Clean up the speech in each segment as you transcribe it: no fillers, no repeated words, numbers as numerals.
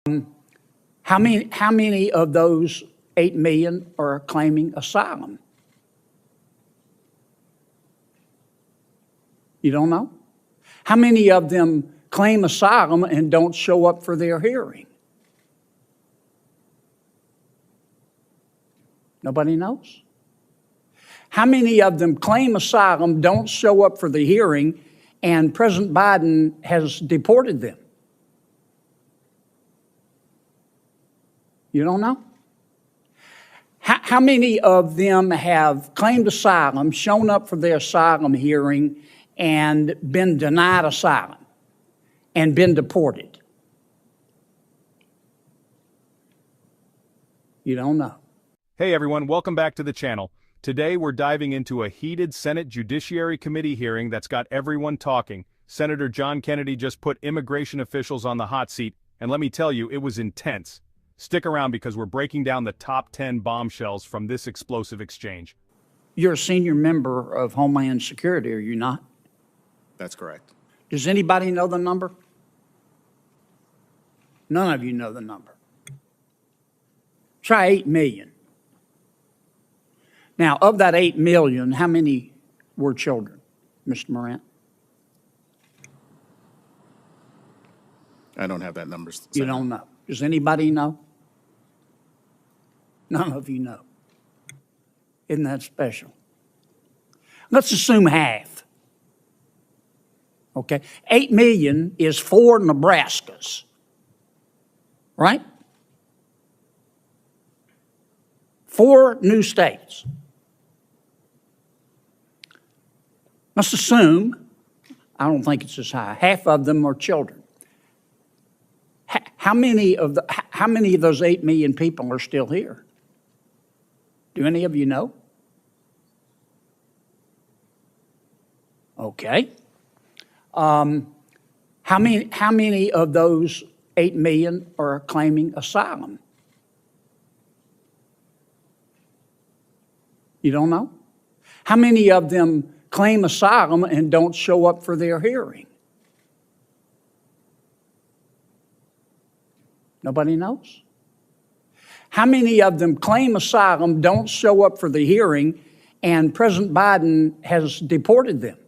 How many of those 8 million are claiming asylum? You don't know? How many of them claim asylum and don't show up for their hearing? Nobody knows. How many of them claim asylum, don't show up for the hearing, and President Biden has deported them? You don't know? How many of them have claimed asylum, shown up for their asylum hearing, and been denied asylum and been deported? You don't know. Hey everyone, welcome back to the channel. Today we're diving into a heated Senate Judiciary Committee hearing that's got everyone talking. Senator John Kennedy just put immigration officials on the hot seat, and let me tell you, it was intense. Stick around because we're breaking down the top 10 bombshells from this explosive exchange. You're a senior member of Homeland Security, are you not? That's correct. Does anybody know the number? None of you know the number. Try 8 million. Now, of that 8 million, how many were children, Mr. Morant? I don't have that number. You don't know. Does anybody know? None of you know. Isn't that special? Let's assume half. Okay? 8 million is 4 Nebraskas, right? 4 new states. Let's assume, I don't think it's as high, half of them are children. How many of those 8 million people are still here? Do any of you know? Okay. How many of those 8 million are claiming asylum? You don't know? How many of them claim asylum and don't show up for their hearing? Nobody knows. How many of them claim asylum, don't show up for the hearing, and President Biden has deported them?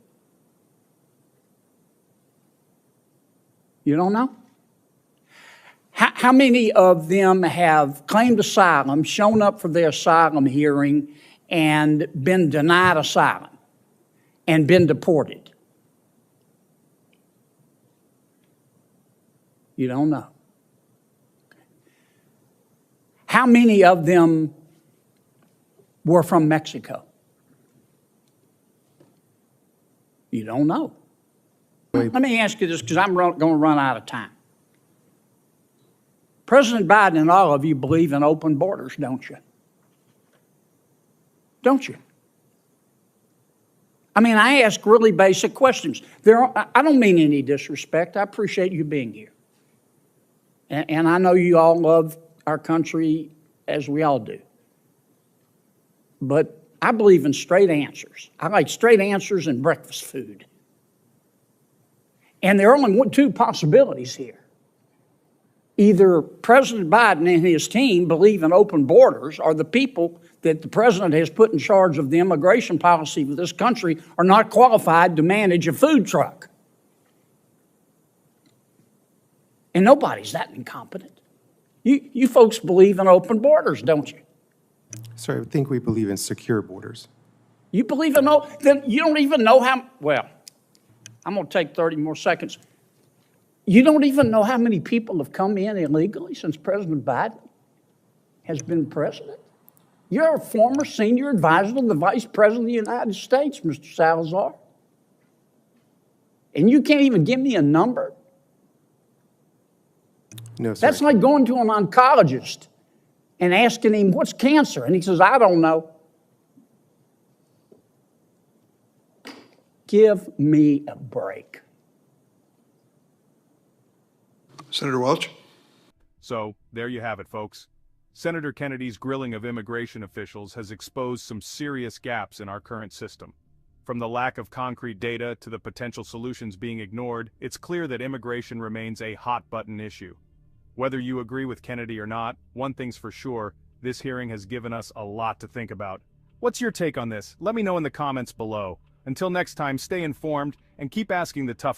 You don't know? How many of them have claimed asylum, shown up for their asylum hearing, and been denied asylum and been deported? You don't know. How many of them were from Mexico? You don't know. Let me ask you this, because I'm going to run out of time. President Biden and all of you believe in open borders, don't you? Don't you? I mean, I ask really basic questions. I don't mean any disrespect. I appreciate you being here. And I know you all love our country as we all do. But I believe in straight answers. I like straight answers and breakfast food. And there are only 2 possibilities here. Either President Biden and his team believe in open borders, or the people that the president has put in charge of the immigration policy of this country are not qualified to manage a food truck. And nobody's that incompetent. You folks believe in open borders, don't you? Sir, I think we believe in secure borders. You believe in then you don't even know how, well, I'm going to take 30 more seconds. You don't even know how many people have come in illegally since President Biden has been president? You're a former senior advisor to the Vice President of the United States, Mr. Salazar. And you can't even give me a number? No, sir. That's like going to an oncologist and asking him, what's cancer? And he says, I don't know. Give me a break. Senator Welch? So, there you have it, folks. Senator Kennedy's grilling of immigration officials has exposed some serious gaps in our current system. From the lack of concrete data to the potential solutions being ignored, it's clear that immigration remains a hot-button issue. Whether you agree with Kennedy or not, one thing's for sure, this hearing has given us a lot to think about. What's your take on this? Let me know in the comments below. Until next time, stay informed and keep asking the tough